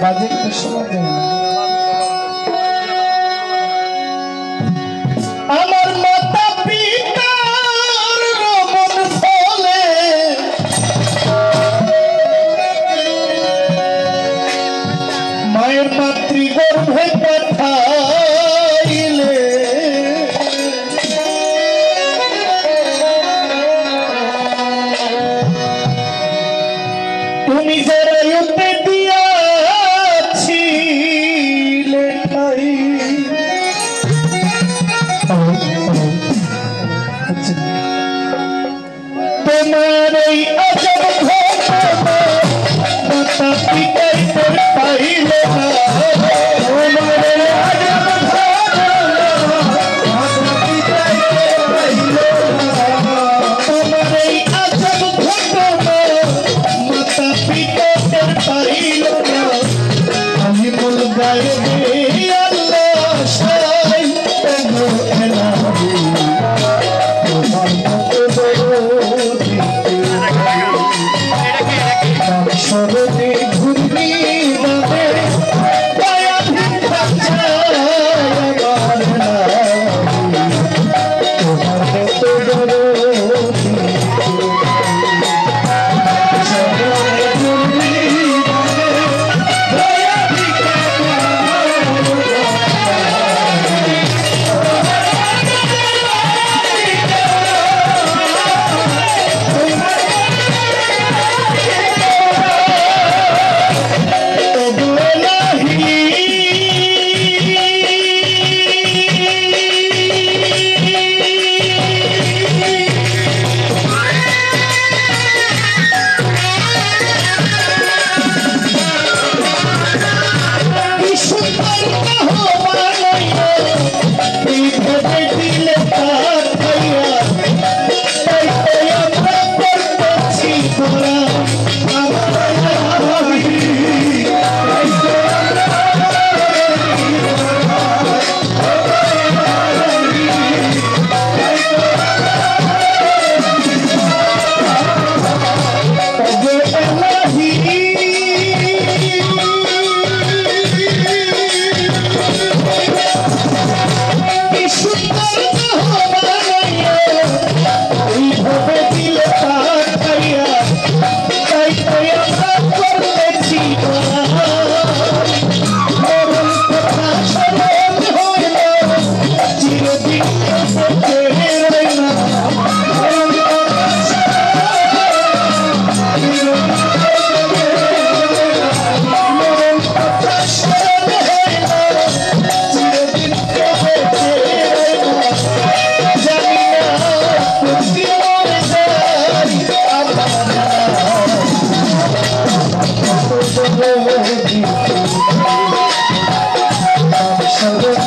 বাজে একটা সময় দেয় না। আমার মাতা পিতার রমণ ফলে মায়ের মাতৃগর্ভে পাঠাইলে তুমি জরায়ুতে দিয়াছিলে ঠাই তোমার এই আজব ঘটনা মাতা পিতাই তোর পাইল না। তোমার এই আজব ঘটনা মাতা পিতাই তোর পাইল না। তোমার এই আজব ঘটনা মাতা পিতা তোর পাইল না। আমি মূল গায়ে আল্লাহ সাই এলো এলাহি তোমার মতো দরদি সরদে ঘুরনি নামে দয়া ভিক্ষা চায় আমার নাহি তোমার মতো দরদি সরদে ঘুরনি নামে দয়া ভিক্ষা I'm